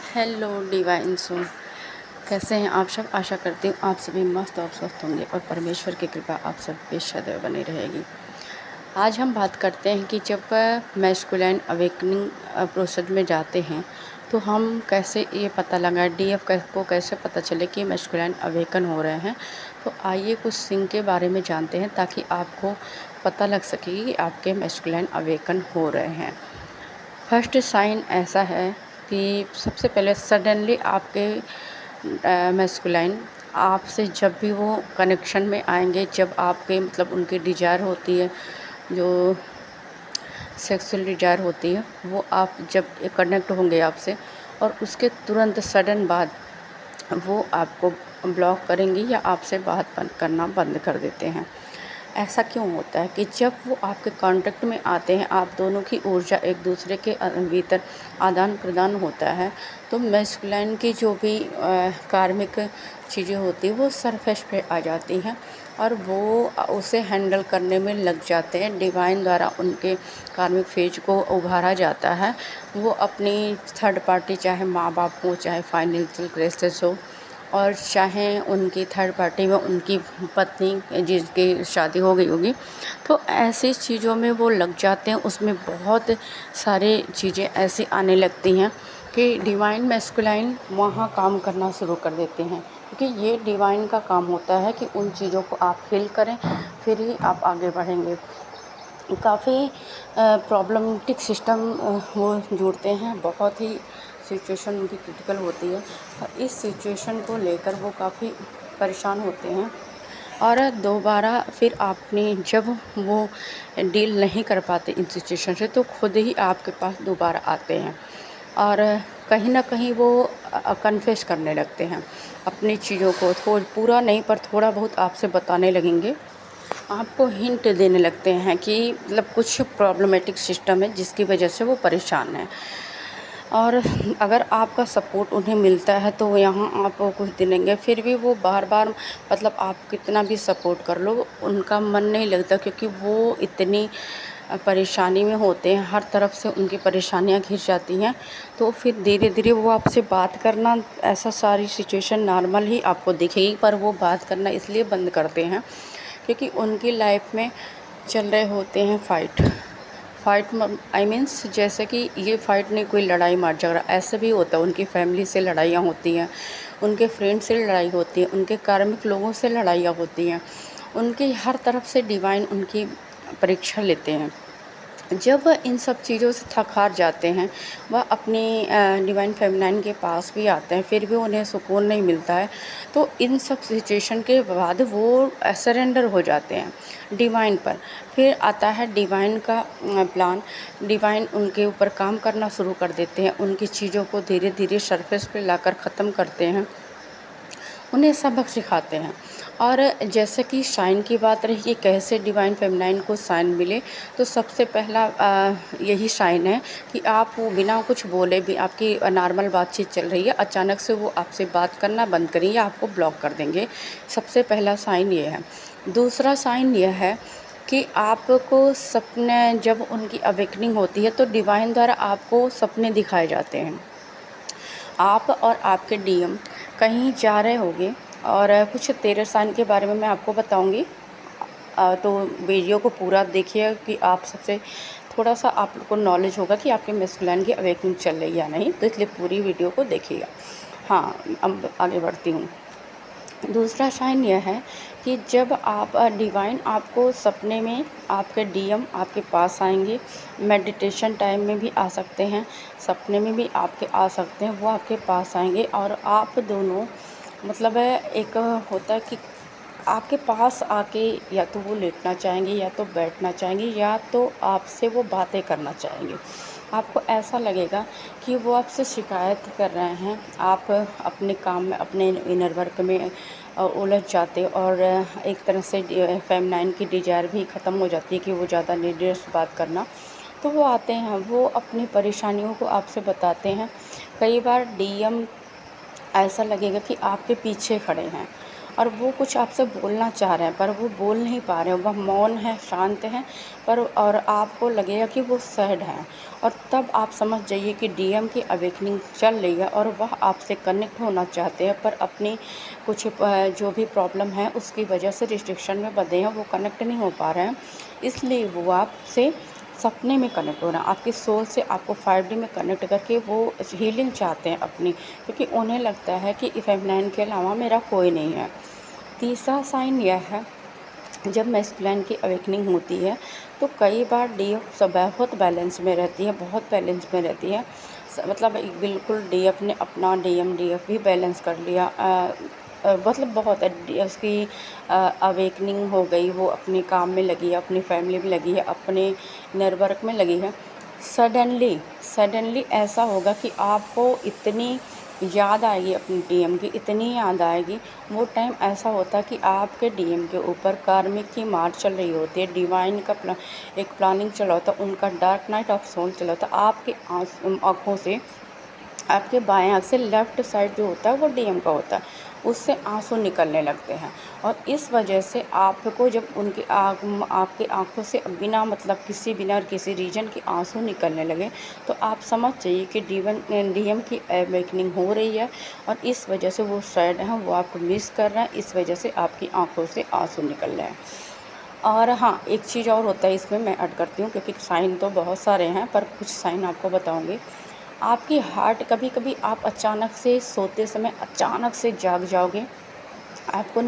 Hello divine soul, कैसे हैं आप सब। आशा करती हूँ आप सभी मस्त और स्वस्थ होंगे और परमेश्वर की कृपा आप सब पे सदैव बनी रहेगी। आज हम बात करते हैं कि जब मैस्कुलाइन अवेकनिंग प्रोसेस में जाते हैं तो हम कैसे ये पता लगाएं, डीएफ को कैसे पता चले कि मैस्कुलाइन अवेकन हो रहे हैं। तो आइए कुछ सिंह के बारे में जानते हैं ताकि आपको पता लग सके कि आपके मैस्कुलाइन अवेकन हो रहे हैं। फर्स्ट साइन ऐसा है कि सबसे पहले सडनली आपके मैस्कुलाइन आपसे जब भी वो कनेक्शन में आएंगे, जब आपके मतलब उनकी डिजायर होती है, जो सेक्सुअल डिजायर होती है, वो आप जब कनेक्ट होंगे आपसे और उसके तुरंत सडन बाद वो आपको ब्लॉक करेंगी या आपसे बात करना बंद कर देते हैं। ऐसा क्यों होता है कि जब वो आपके कांटेक्ट में आते हैं, आप दोनों की ऊर्जा एक दूसरे के भीतर आदान प्रदान होता है, तो मैस्कुलाइन की जो भी कार्मिक चीज़ें होती हैं वो सरफेस पे आ जाती हैं और वो उसे हैंडल करने में लग जाते हैं। डिवाइन द्वारा उनके कार्मिक फेज को उभारा जाता है। वो अपनी थर्ड पार्टी, चाहे माँ बाप हो, चाहे फाइनेंशियल क्राइसिस हो, और चाहे उनकी थर्ड पार्टी में उनकी पत्नी जिसकी शादी हो गई होगी, तो ऐसी चीज़ों में वो लग जाते हैं। उसमें बहुत सारी चीज़ें ऐसी आने लगती हैं कि डिवाइन मैस्कुलाइन वहाँ काम करना शुरू कर देते हैं, क्योंकि ये डिवाइन का काम होता है कि उन चीज़ों को आप हील करें, फिर ही आप आगे बढ़ेंगे। काफ़ी प्रॉब्लमेटिक सिस्टम वो जुड़ते हैं, बहुत ही सिचुएशन उनकी क्रिटिकल होती है और इस सिचुएशन को लेकर वो काफ़ी परेशान होते हैं और दोबारा फिर आपने जब वो डील नहीं कर पाते इन सिचुएशन से, तो खुद ही आपके पास दोबारा आते हैं और कहीं ना कहीं वो कन्फेस करने लगते हैं अपनी चीज़ों को। पूरा नहीं पर थोड़ा बहुत आपसे बताने लगेंगे, आपको हिंट देने लगते हैं कि मतलब कुछ प्रॉब्लमेटिक सिस्टम है जिसकी वजह से वो परेशान है। और अगर आपका सपोर्ट उन्हें मिलता है तो यहाँ आपको कुछ दिलेंगे, फिर भी वो बार बार मतलब आप कितना भी सपोर्ट कर लो उनका मन नहीं लगता, क्योंकि वो इतनी परेशानी में होते हैं, हर तरफ से उनकी परेशानियाँ घिर जाती हैं। तो फिर धीरे धीरे वो आपसे बात करना, ऐसा सारी सिचुएशन नॉर्मल ही आपको दिखेगी, पर वो बात करना इसलिए बंद करते हैं क्योंकि उनकी लाइफ में चल रहे होते हैं फाइट आई मीन्स, जैसे कि ये फाइट नहीं कोई लड़ाई मार झगड़ा, ऐसे भी होता है। उनकी फैमिली से लड़ाइयाँ होती हैं, उनके फ्रेंड से लड़ाई होती है, उनके कार्मिक लोगों से लड़ाइयाँ होती हैं, उनकी हर तरफ से डिवाइन उनकी परीक्षा लेते हैं। जब वह इन सब चीज़ों से थक हार जाते हैं, वह अपनी डिवाइन फेमिनाइन के पास भी आते हैं, फिर भी उन्हें सुकून नहीं मिलता है। तो इन सब सिचुएशन के बाद वो सरेंडर हो जाते हैं डिवाइन पर। फिर आता है डिवाइन का प्लान। डिवाइन उनके ऊपर काम करना शुरू कर देते हैं, उनकी चीज़ों को धीरे धीरे सरफेस पे लाकर ख़त्म करते हैं, उन्हें सबक सिखाते हैं। और जैसे कि साइन की बात रही कि कैसे डिवाइन फेमिनाइन को साइन मिले, तो सबसे पहला यही साइन है कि आप वो बिना कुछ बोले भी, आपकी नॉर्मल बातचीत चल रही है, अचानक से वो आपसे बात करना बंद करें या आपको ब्लॉक कर देंगे। सबसे पहला साइन ये है। दूसरा साइन यह है कि आपको सपने, जब उनकी अवेकनिंग होती है तो डिवाइन द्वारा आपको सपने दिखाए जाते हैं। आप और आपके डीएम कहीं जा रहे होंगे और कुछ तेरह साइन के बारे में मैं आपको बताऊंगी, तो वीडियो को पूरा देखिए कि आप सबसे थोड़ा सा आपको नॉलेज होगा कि आपके मैस्कुलाइन की अवेकनिंग चल रही है या नहीं, तो इसलिए पूरी वीडियो को देखिएगा। हाँ, अब आगे बढ़ती हूँ। दूसरा साइन यह है कि जब आप डिवाइन आपको सपने में, आपके डीएम आपके पास आएंगे, मेडिटेशन टाइम में भी आ सकते हैं, सपने में भी आपके आ सकते हैं, वो आपके पास आएंगे और आप दोनों मतलब एक होता है कि आपके पास आके या तो वो लेटना चाहेंगे या तो बैठना चाहेंगे या तो आपसे वो बातें करना चाहेंगे। आपको ऐसा लगेगा कि वो आपसे शिकायत कर रहे हैं, आप अपने काम में, अपने इनर वर्क में उलझ जाते और एक तरह से फेमिनाइन की डिजायर भी ख़त्म हो जाती है कि वो ज़्यादा नीडलेस बात करना। तो वो आते हैं, वो अपनी परेशानियों को आपसे बताते हैं। कई बार डीएम ऐसा लगेगा कि आपके पीछे खड़े हैं और वो कुछ आपसे बोलना चाह रहे हैं पर वो बोल नहीं पा रहे हैं, वह मौन है, शांत हैं, पर और आपको लगेगा कि वो सैड हैं। और तब आप समझ जाइए कि डीएम की अवेकनिंग चल रही है और वह आपसे कनेक्ट होना चाहते हैं, पर अपनी कुछ जो भी प्रॉब्लम है उसकी वजह से रिस्ट्रिक्शन में बंधे हैं, वो कनेक्ट नहीं हो पा रहे हैं। इसलिए वो आपसे सपने में कनेक्ट हो रहा है, आपकी सोल से आपको 5D में कनेक्ट करके वो हीलिंग चाहते हैं अपनी, क्योंकि उन्हें लगता है कि फेमिनाइन के अलावा मेरा कोई नहीं है। तीसरा साइन यह है, जब मैस्कुलाइन की अवेकनिंग होती है तो कई बार डीएफ सब बहुत बैलेंस में रहती है, बहुत बैलेंस में रहती है। मतलब बिल्कुल डीएफ ने अपना डीएफ भी बैलेंस कर लिया। मतलब बहुत उसकी अवेकनिंग हो गई, वो अपने काम में लगी है, अपनी फैमिली में लगी है, अपने नेटवर्क में लगी है। सडनली ऐसा होगा कि आपको इतनी याद आएगी, अपनी डीएम की इतनी याद आएगी। वो टाइम ऐसा होता है कि आपके डीएम के ऊपर कार्मिक की मार चल रही होती है, डिवाइन का एक प्लानिंग चला होता है, उनका डार्क नाइट ऑफ सोल चला होता है। आपके आँखों से, आपके बाएं आँख से लेफ़्ट साइड जो होता है वो डीएम का होता है, उससे आंसू निकलने लगते हैं। और इस वजह से आपको जब उनकी आपके आँखों से बिना मतलब बिना किसी रीज़न के आंसू निकलने लगे, तो आप समझ जाइए कि डीएम की अवेकनिंग हो रही है और इस वजह से वो सैड हैं, वो आपको मिस कर रहे हैं, इस वजह से आपकी आँखों से आंसू निकल रहे हैं। और हाँ, एक चीज़ और होता है इसमें, मैं ऐड करती हूँ, क्योंकि साइन तो बहुत सारे हैं पर कुछ साइन आपको बताऊँगी। आपकी हार्ट, कभी कभी आप अचानक से सोते समय अचानक से जाग जाओगे, आपको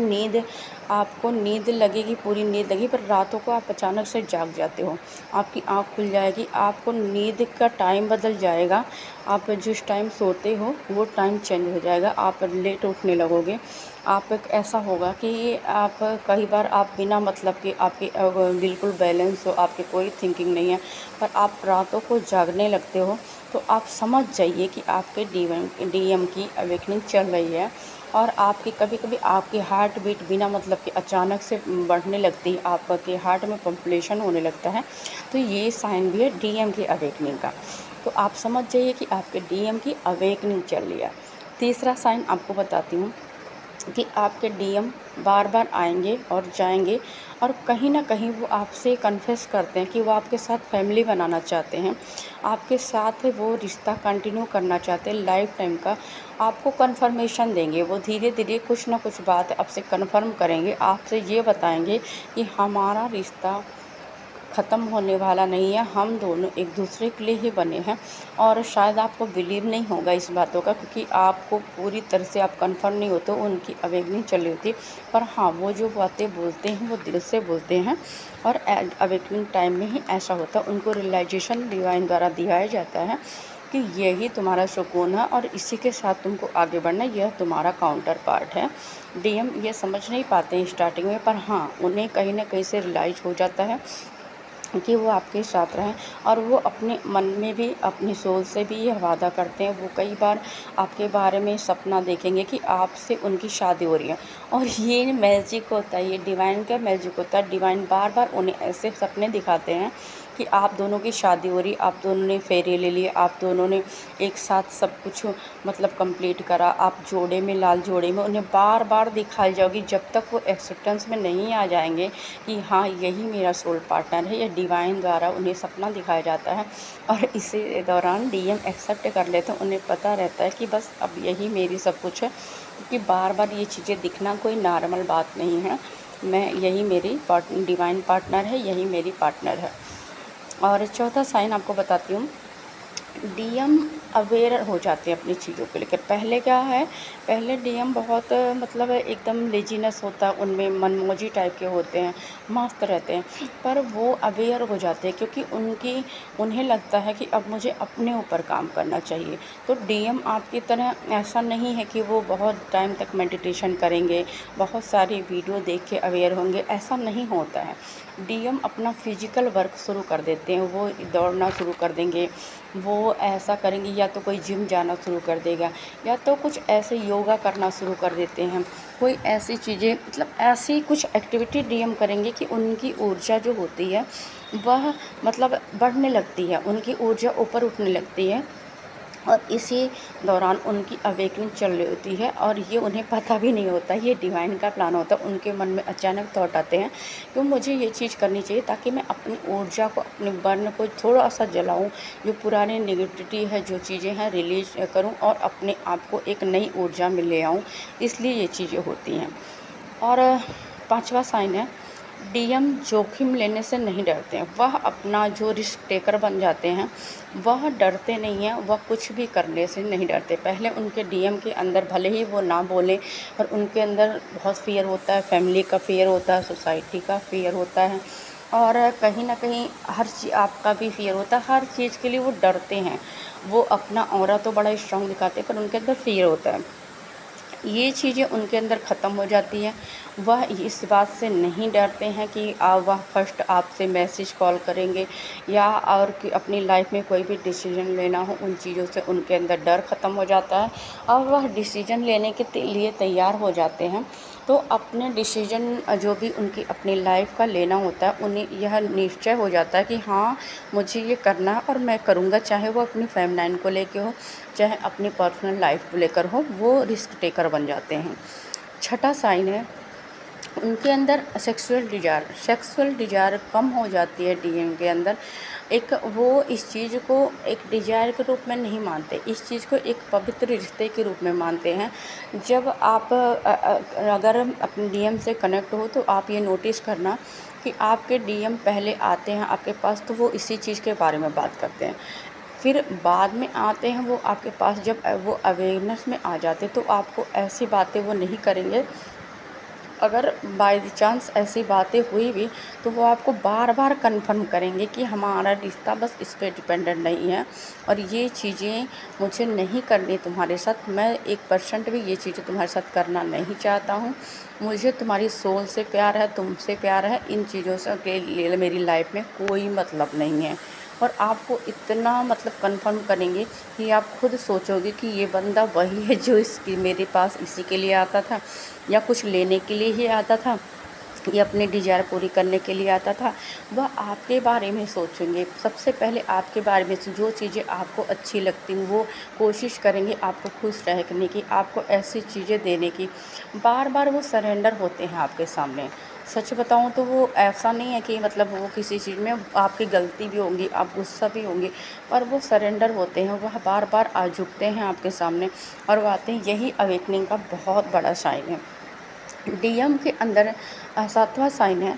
नींद लगेगी, पूरी नींद लगेगी, पर रातों को आप अचानक से जाग जाते हो, आपकी आँख खुल जाएगी, आपको नींद का टाइम बदल जाएगा। आप जिस टाइम सोते हो वो टाइम चेंज हो जाएगा, आप लेट उठने लगोगे। आप एक ऐसा होगा कि आप कई बार आप बिना मतलब के आपके बिल्कुल बैलेंस हो, आपकी कोई थिंकिंग नहीं है, पर आप रातों को जागने लगते हो, तो आप समझ जाइए कि आपके डीएम की अवेकनिंग चल रही है। और आपकी कभी कभी आपकी हार्ट बीट बिना मतलब के अचानक से बढ़ने लगती है, आपके हार्ट में पम्पलेशन होने लगता है, तो ये साइन भी है डीएम की अवेकनिंग का। तो आप समझ जाइए कि आपके डीएम की अवेकनिंग चल रही है। तीसरा साइन आपको बताती हूँ कि आपके डीएम बार बार आएंगे और जाएंगे, और कहीं ना कहीं वो आपसे कन्फेस करते हैं कि वो आपके साथ फैमिली बनाना चाहते हैं, आपके साथ वो रिश्ता कंटिन्यू करना चाहते हैं लाइफ टाइम का। आपको कन्फर्मेशन देंगे, वो धीरे धीरे कुछ ना कुछ बात आपसे कन्फर्म करेंगे, आपसे ये बताएंगे कि हमारा रिश्ता ख़त्म होने वाला नहीं है, हम दोनों एक दूसरे के लिए ही बने हैं। और शायद आपको बिलीव नहीं होगा इस बातों का, क्योंकि आपको पूरी तरह से आप कंफर्म नहीं होते, उनकी अवेकनिंग चल रही होती। पर हाँ, वो जो बातें बोलते हैं वो दिल से बोलते हैं, और अवेकनिंग टाइम में ही ऐसा होता है, उनको रियलाइजेशन डिवाइन द्वारा दिखाया जाता है कि यही तुम्हारा सुकून है और इसी के साथ तुमको आगे बढ़ना, यह तुम्हारा काउंटर पार्ट है। डीएम ये समझ नहीं पाते हैं स्टार्टिंग में, पर हाँ, उन्हें कहीं ना कहीं से रियलाइज हो जाता है कि वो आपके साथ रहें, और वो अपने मन में भी, अपनी सोच से भी ये वादा करते हैं। वो कई बार आपके बारे में सपना देखेंगे कि आपसे उनकी शादी हो रही है, और ये मैजिक होता है, ये डिवाइन का मैजिक होता है। डिवाइन बार बार उन्हें ऐसे सपने दिखाते हैं कि आप दोनों की शादी हो रही, आप दोनों ने फेरे ले लिए, आप दोनों ने एक साथ सब कुछ मतलब कंप्लीट करा, आप जोड़े में, लाल जोड़े में, उन्हें बार बार दिखाई जाओगी, जब तक वो एक्सेप्टेंस में नहीं आ जाएंगे कि हाँ, यही मेरा सोल पार्टनर है। या डिवाइन द्वारा उन्हें सपना दिखाया जाता है, और इसी दौरान डीएम एक्सेप्ट कर लेते हैं। उन्हें पता रहता है कि बस अब यही मेरी सब कुछ है, क्योंकि बार बार ये चीज़ें दिखना कोई नॉर्मल बात नहीं है। यही मेरी डिवाइन पार्टनर है, यही मेरी पार्टनर है। और चौथा साइन आपको बताती हूँ, डीएम अवेयर हो जाते हैं अपनी चीज़ों को लेकर। पहले क्या है, पहले डीएम बहुत मतलब एकदम लेजीनेस होता है उनमें, मनमौजी टाइप के होते हैं, मस्त रहते हैं, पर वो अवेयर हो जाते हैं, क्योंकि उन्हें लगता है कि अब मुझे अपने ऊपर काम करना चाहिए। तो डीएम आपकी तरह ऐसा नहीं है कि वो बहुत टाइम तक मेडिटेशन करेंगे, बहुत सारी वीडियो देख के अवेयर होंगे, ऐसा नहीं होता है। डीएम अपना फिजिकल वर्क शुरू कर देते हैं, वो दौड़ना शुरू कर देंगे, वो ऐसा करेंगे, या तो कोई जिम जाना शुरू कर देगा, या तो कुछ ऐसे योगा करना शुरू कर देते हैं, कोई ऐसी चीज़ें, मतलब ऐसी कुछ एक्टिविटी डीएम करेंगे कि उनकी ऊर्जा जो होती है वह मतलब बढ़ने लगती है, उनकी ऊर्जा ऊपर उठने लगती है, और इसी दौरान उनकी अवेकनिंग चल रही होती है और ये उन्हें पता भी नहीं होता, ये डिवाइन का प्लान होता है। उनके मन में अचानक थॉट आते हैं कि मुझे ये चीज़ करनी चाहिए ताकि मैं अपनी ऊर्जा को, अपने बर्न को थोड़ा सा जलाऊं, जो पुरानी नेगेटिविटी है, जो चीज़ें हैं रिलीज करूं और अपने आप को एक नई ऊर्जा में ले आऊँ, इसलिए ये चीज़ें होती हैं। और पांचवा साइन है, डीएम जोखिम लेने से नहीं डरते हैं। वह अपना जो रिस्क टेकर बन जाते हैं, वह डरते नहीं हैं, वह कुछ भी करने से नहीं डरते। पहले उनके डीएम के अंदर भले ही वो ना बोलें, पर उनके अंदर बहुत फ़ियर होता है, फैमिली का फ़ियर होता है, सोसाइटी का फ़ियर होता है, और कहीं ना कहीं हर चीज़ आपका भी फ़ियर होता है। हर चीज़ के लिए वो डरते हैं। वो अपना ऑरा तो बड़ा स्ट्रांग दिखाते हैं, पर उनके अंदर फ़ियर होता है। ये चीज़ें उनके अंदर ख़त्म हो जाती हैं। वह इस बात से नहीं डरते हैं कि वह फर्स्ट आपसे मैसेज कॉल करेंगे या और कि अपनी लाइफ में कोई भी डिसीजन लेना हो, उन चीज़ों से उनके अंदर डर ख़त्म हो जाता है और वह डिसीजन लेने के लिए तैयार हो जाते हैं। तो अपने डिसीजन जो भी उनकी अपनी लाइफ का लेना होता है, उन्हें यह निश्चय हो जाता है कि हाँ, मुझे ये करना है और मैं करूँगा, चाहे वो अपनी फैमिली को लेके हो, चाहे अपनी पर्सनल लाइफ को लेकर हो, वो रिस्क टेकर बन जाते हैं। छठा साइन है, उनके अंदर सेक्सुअल डिज़ायर कम हो जाती है डीएम के अंदर। एक वो इस चीज़ को एक डिज़ायर के रूप में नहीं मानते, इस चीज़ को एक पवित्र रिश्ते के रूप में मानते हैं। जब आप अगर अपने डीएम से कनेक्ट हो तो आप ये नोटिस करना कि आपके डीएम पहले आते हैं आपके पास, तो वो इसी चीज़ के बारे में बात करते हैं। फिर बाद में आते हैं वो आपके पास, जब वो अवेयरनेस में आ जाते तो आपको ऐसी बातें वो नहीं करेंगे। अगर बाय चांस ऐसी बातें हुई भी तो वो आपको बार बार कंफर्म करेंगे कि हमारा रिश्ता बस इस पे डिपेंडेंट नहीं है और ये चीज़ें मुझे नहीं करनी तुम्हारे साथ, मैं 1% भी ये चीज़ें तुम्हारे साथ करना नहीं चाहता हूँ। मुझे तुम्हारी सोल से प्यार है, तुमसे प्यार है, इन चीज़ों से के लिए मेरी लाइफ में कोई मतलब नहीं है। और आपको इतना मतलब कंफर्म करेंगे कि आप खुद सोचोगे कि ये बंदा वही है जो इसकी मेरे पास इसी के लिए आता था, या कुछ लेने के लिए ही आता था, या अपनी डिज़ायर पूरी करने के लिए आता था। वह आपके बारे में सोचेंगे, सबसे पहले आपके बारे में जो चीज़ें आपको अच्छी लगती हैं वो कोशिश करेंगे आपको खुश रखने की, आपको ऐसी चीज़ें देने की। बार बार वो सरेंडर होते हैं आपके सामने। सच बताऊं तो वो ऐसा नहीं है कि मतलब वो किसी चीज़ में आपकी गलती भी होंगी, आप गुस्सा भी होंगे, पर वो सरेंडर होते हैं, वह बार बार आ झुकते हैं आपके सामने और वो आते हैं। यही अवेकनिंग का बहुत बड़ा साइन है। डीएम के अंदर सातवां साइन है,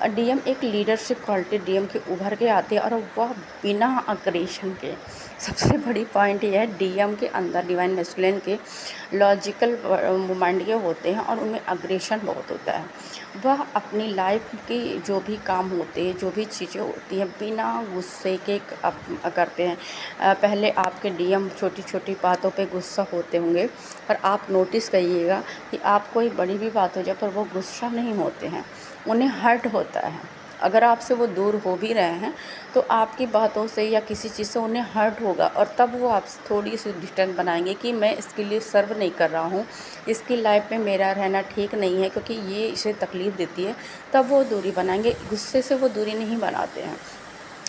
डीएम एक लीडरशिप क्वालिटी डीएम के उभर के आती है और वह बिना अग्रेशन के, सबसे बड़ी पॉइंट ये है डीएम के अंदर डिवाइन मैस्कुलिन के लॉजिकल माइंड के होते हैं और उनमें अग्रेशन बहुत होता है। वह अपनी लाइफ की जो भी काम होते हैं, जो भी चीज़ें होती हैं, बिना गुस्से के करते हैं। पहले आपके डीएम छोटी छोटी बातों पे गुस्सा होते होंगे, पर आप नोटिस करिएगा कि आप कोई बड़ी भी बात हो जाए पर वो गुस्सा नहीं होते हैं, उन्हें हर्ट होता है। अगर आपसे वो दूर हो भी रहे हैं तो आपकी बातों से या किसी चीज़ से उन्हें हर्ट होगा और तब वो आपसे थोड़ी सी डिस्टेंस बनाएंगे कि मैं इसके लिए सर्व नहीं कर रहा हूँ, इसकी लाइफ में मेरा रहना ठीक नहीं है क्योंकि ये इसे तकलीफ़ देती है। तब वो दूरी बनाएंगे, गुस्से से वो दूरी नहीं बनाते हैं।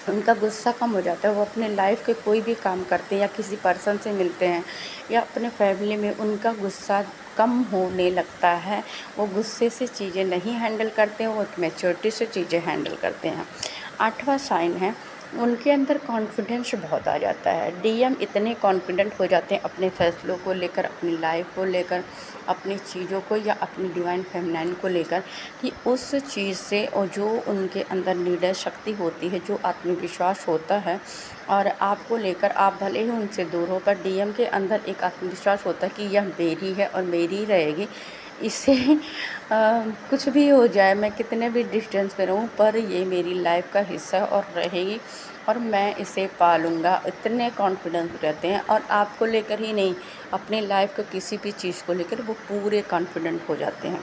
उनका गुस्सा कम हो जाता है, वो अपने लाइफ के कोई भी काम करते हैं या किसी पर्सन से मिलते हैं या अपने फैमिली में, उनका गुस्सा कम होने लगता है। वो गुस्से से चीज़ें नहीं हैंडल करते हैं, वो एक मैच्योरिटी से चीज़ें हैंडल करते हैं। आठवां साइन है, उनके अंदर कॉन्फिडेंस बहुत आ जाता है। डीएम इतने कॉन्फिडेंट हो जाते हैं अपने फैसलों को लेकर, अपनी लाइफ को लेकर, अपनी चीज़ों को या अपनी डिवाइन फेमिनाइन को लेकर, कि उस चीज़ से और जो उनके अंदर नीडर शक्ति होती है, जो आत्मविश्वास होता है और आपको लेकर, आप भले ही उनसे दूर हो पर डीएम के अंदर एक आत्मविश्वास होता है कि यह मेरी है और मेरी ही रहेगी। इसे कुछ भी हो जाए, मैं कितने भी डिस्टेंस पे रहूँ, पर ये मेरी लाइफ का हिस्सा और रहेगी और मैं इसे पालूँगा। इतने कॉन्फिडेंस रहते हैं और आपको लेकर ही नहीं, अपनी लाइफ को किसी भी चीज़ को लेकर वो पूरे कॉन्फिडेंट हो जाते हैं।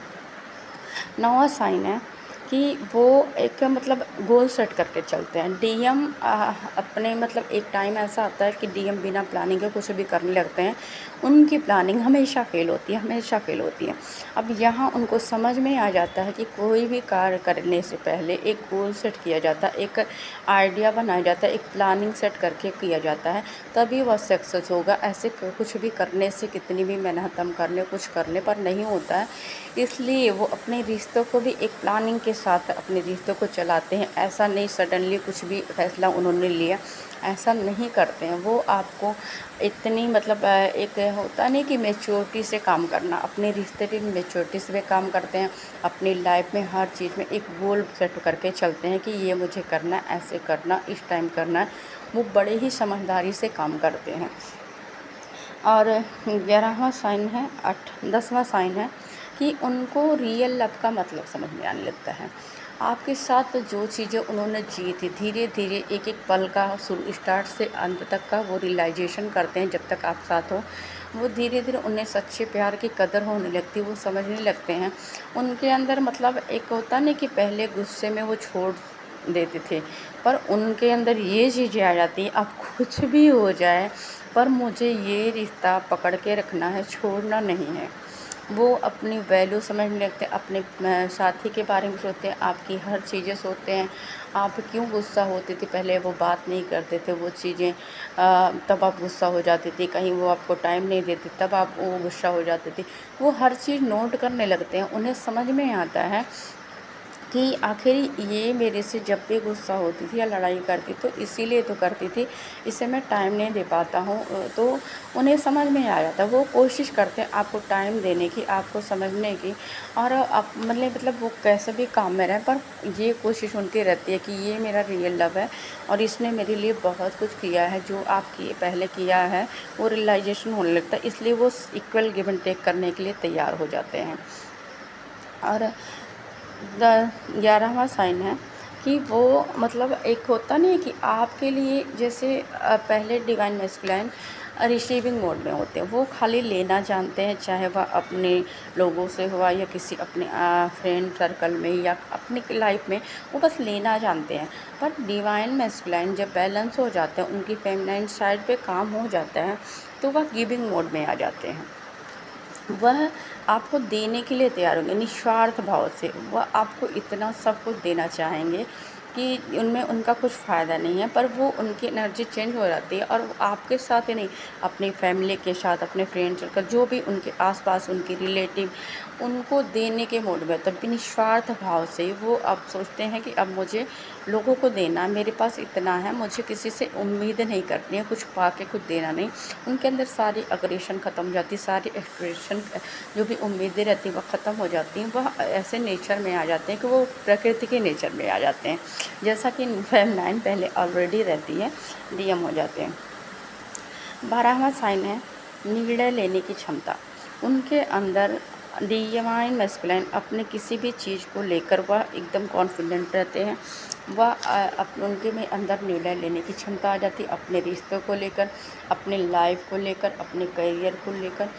नौवां साइन है, कि वो एक मतलब गोल सेट करके चलते हैं। डीएम अपने मतलब एक टाइम ऐसा आता है कि डीएम बिना प्लानिंग के कुछ भी करने लगते हैं, उनकी प्लानिंग हमेशा फ़ेल होती है, हमेशा फ़ेल होती है। अब यहाँ उनको समझ में आ जाता है कि कोई भी कार्य करने से पहले एक गोल सेट किया जाता है, एक आइडिया बनाया जाता है, एक प्लानिंग सेट करके किया जाता है, तभी वह सक्सेस होगा। ऐसे कुछ भी करने से, कितनी भी मेहनत हम कर लें, कुछ करने पर नहीं होता है। इसलिए वो अपने रिश्तों को भी एक प्लानिंग के साथ अपने रिश्तों को चलाते हैं। ऐसा नहीं सडनली कुछ भी फैसला उन्होंने लिया, ऐसा नहीं करते हैं। वो आपको इतनी मतलब एक होता नहीं कि मैच्योरिटी से काम करना, अपने रिश्ते पे भी मैच्योरिटी से वे काम करते हैं। अपनी लाइफ में हर चीज़ में एक गोल सेट करके चलते हैं कि ये मुझे करना है, ऐसे करना, इस टाइम करना है। वो बड़े ही समझदारी से काम करते हैं। और 11वां साइन है 10वां साइन है कि उनको रियल लव का मतलब समझ में आने लगता है। आपके साथ जो चीज़ें उन्होंने जी थी, धीरे धीरे एक एक पल का शुरू स्टार्ट से अंत तक का वो रियलाइजेशन करते हैं। जब तक आप साथ हो, वो धीरे धीरे उन्हें सच्चे प्यार की कदर होने लगती है, वो समझने लगते हैं। उनके अंदर मतलब एक होता नहीं कि पहले गुस्से में वो छोड़ देते थे, पर उनके अंदर ये चीज़ें आ जाती हैं, अब कुछ भी हो जाए पर मुझे ये रिश्ता पकड़ के रखना है, छोड़ना नहीं है। वो अपनी वैल्यू समझने लगते हैं, अपने साथी के बारे में सोचते हैं, आपकी हर चीज़ें सोचते हैं। आप क्यों गुस्सा होती थी पहले, वो बात नहीं करते थे, वो चीज़ें तब आप गुस्सा हो जाती थी, कहीं वो आपको टाइम नहीं देते तब आप वो गुस्सा हो जाती थी। वो हर चीज़ नोट करने लगते हैं, उन्हें समझ में आता है कि आखिर ये मेरे से जब भी गुस्सा होती थी या लड़ाई करती तो इसीलिए तो करती थी, इसे मैं टाइम नहीं दे पाता हूँ। तो उन्हें समझ में आ जाता है, वो कोशिश करते हैं आपको टाइम देने की, आपको समझने की। और आप मतलब वो कैसे भी काम में रहें, पर ये कोशिश उनकी रहती है कि ये मेरा रियल लव है और इसने मेरे लिए बहुत कुछ किया है, जो आप किए पहले किया है वो रियलाइजेशन होने लगता है। इसलिए वो इक्वल गिव एंड टेक करने के लिए तैयार हो जाते हैं। और 11वां साइन है कि वो मतलब एक होता नहीं है कि आपके लिए जैसे पहले डिवाइन मैस्कुलाइन रिसीविंग मोड में होते हैं, वो खाली लेना जानते हैं, चाहे वह अपने लोगों से हुआ या किसी अपने फ्रेंड सर्कल में या अपनी लाइफ में, वो बस लेना जानते हैं। पर डिवाइन मैस्कुलाइन जब बैलेंस हो जाते हैं, उनकी फेमिनाइन साइड पे काम हो जाता है, तो वह गिविंग मोड में आ जाते हैं। वह आपको देने के लिए तैयार होंगे निस्वार्थ भाव से। वह आपको इतना सब कुछ देना चाहेंगे कि उनमें उनका कुछ फ़ायदा नहीं है, पर वो उनकी एनर्जी चेंज हो जाती है और वो आपके साथ ही नहीं, अपनी फैमिली के साथ, अपने फ्रेंड सर्कल, जो भी उनके आसपास उनके रिलेटिव, उनको देने के मूड में, तब भी निस्वार्थ भाव से वो अब सोचते हैं कि अब मुझे लोगों को देना है, मेरे पास इतना है, मुझे किसी से उम्मीद नहीं करनी है, कुछ पा के कुछ देना नहीं। उनके अंदर सारी अग्रेशन ख़त्म हो जाती है, सारी एक्सप्रेशन जो भी उम्मीदें रहती हैं वह ख़त्म हो जाती हैं। वह ऐसे नेचर में आ जाते हैं कि वो प्रकृति के नेचर में आ जाते हैं, जैसा कि फेमिनाइन पहले ऑलरेडी रहती है, डीएम हो जाते हैं। 12वां साइन है निर्णय लेने की क्षमता। उनके अंदर डिवाइन मैस्कुलाइन अपने किसी भी चीज़ को लेकर वह एकदम कॉन्फिडेंट रहते हैं। वह उनके में अंदर निर्णय लेने की क्षमता आ जाती है, अपने रिश्तों को लेकर, अपने लाइफ को लेकर, अपने करियर को लेकर।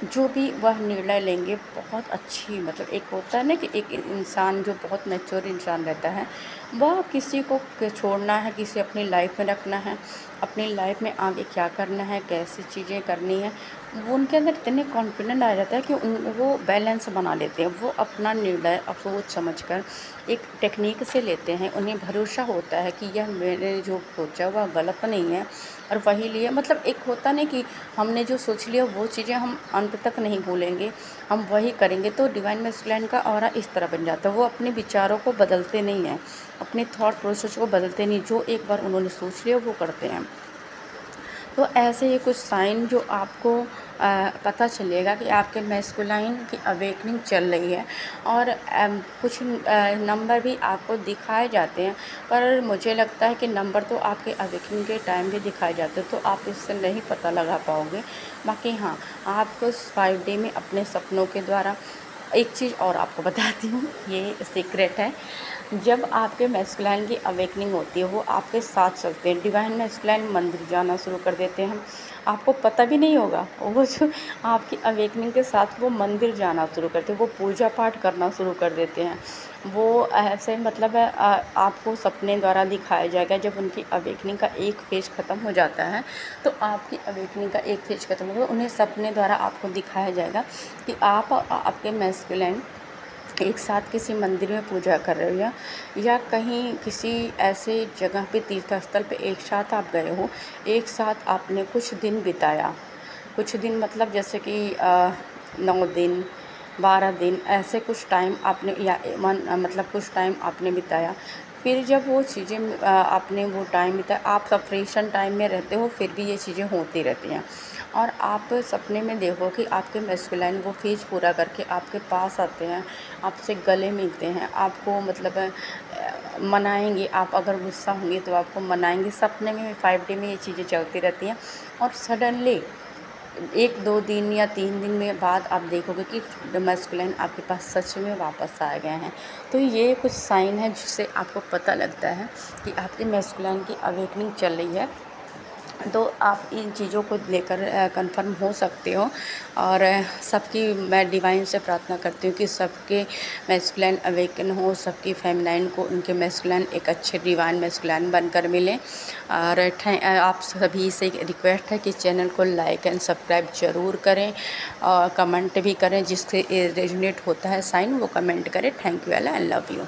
जो भी वह निर्णय लेंगे बहुत अच्छी, मतलब एक होता है ना कि एक इंसान जो बहुत मैच्योर इंसान रहता है, वह किसी को छोड़ना है, किसी अपनी लाइफ में रखना है, अपनी लाइफ में आगे क्या करना है, कैसी चीज़ें करनी है, वो उनके अंदर इतने कॉन्फिडेंट आ जाता है कि वो बैलेंस बना लेते हैं। वो अपना निर्णय सोच समझ कर एक टेक्निक से लेते हैं, उन्हें भरोसा होता है कि यह मैंने जो सोचा वह गलत नहीं है और वही लिए, मतलब एक होता नहीं कि हमने जो सोच लिया वो चीज़ें हम अंत तक नहीं भूलेंगे, हम वही करेंगे। तो डिवाइन मैस्कुलाइन का ऑरा इस तरह बन जाता है, वो अपने विचारों को बदलते नहीं हैं, अपने थॉट प्रोसेस को बदलते नहीं, जो एक बार उन्होंने सोच लिया वो करते हैं। तो ऐसे ही कुछ साइन जो आपको पता चलेगा कि आपके मैस्कुलाइन की अवेकनिंग चल रही है। और कुछ नंबर भी आपको दिखाए जाते हैं, पर मुझे लगता है कि नंबर तो आपके अवेकनिंग के टाइम भी दिखाए जाते हैं, तो आप इससे नहीं पता लगा पाओगे। बाकी हाँ, आपको इस 5 डे में अपने सपनों के द्वारा एक चीज़ और आपको बताती हूँ, ये सीक्रेट है। जब आपके मैस्कुलाइन की अवेकनिंग होती है, वो आपके साथ चलते हैं। डिवाइन मैस्कुलाइन मंदिर जाना शुरू कर देते हैं, आपको पता भी नहीं होगा। वो जो आपकी अवेकनिंग के साथ वो मंदिर जाना शुरू करते हैं, वो पूजा पाठ करना शुरू कर देते हैं। वो ऐसे मतलब आपको सपने द्वारा दिखाया जाएगा। जब उनकी अवेकनिंग का एक फेज़ ख़त्म हो जाता है तो आपकी अवेकनिंग का एक फेज़ ख़त्म होगा, उन्हें सपने द्वारा आपको दिखाया जाएगा कि आप आपके मैस्कुलिन एक साथ किसी मंदिर में पूजा कर रहे हो या कहीं किसी ऐसे जगह पे तीर्थ स्थल पे एक साथ आप गए हो, एक साथ आपने कुछ दिन बिताया। कुछ दिन मतलब जैसे कि 9 दिन 12 दिन ऐसे कुछ टाइम आपने या मतलब कुछ टाइम आपने बिताया। फिर जब वो चीज़ें आपने वो टाइम बिताया, आप सपरेशन टाइम में रहते हो, फिर भी ये चीज़ें होती रहती हैं और आप सपने में देखो कि आपके मैस्कुलाइन वो फेज़ पूरा करके आपके पास आते हैं, आपसे गले मिलते हैं, आपको मतलब मनाएंगे। आप अगर गुस्सा होंगे तो आपको मनाएंगे। सपने में 5 डे में ये चीज़ें चलती रहती हैं और सडनली 1-2 दिन या 3 दिन में बाद आप देखोगे कि मैस्कुलिन आपके पास सच में वापस आ गए हैं। तो ये कुछ साइन है जिससे आपको पता लगता है कि आपके मैस्कुलिन की अवेकनिंग चल रही है। तो आप इन चीज़ों को लेकर कंफर्म हो सकते हो और सबकी मैं डिवाइन से प्रार्थना करती हूँ कि सबके मैस्कुलिन अवेकन हो, सबकी फेमिनाइन को उनके मैस्कुलिन एक अच्छे डिवाइन मैस्कुलिन बनकर मिले। और आप सभी से एक रिक्वेस्ट है कि चैनल को लाइक एंड सब्सक्राइब ज़रूर करें और कमेंट भी करें। जिससे रेजोनेट होता है साइन वो कमेंट करें। Thank you and love you.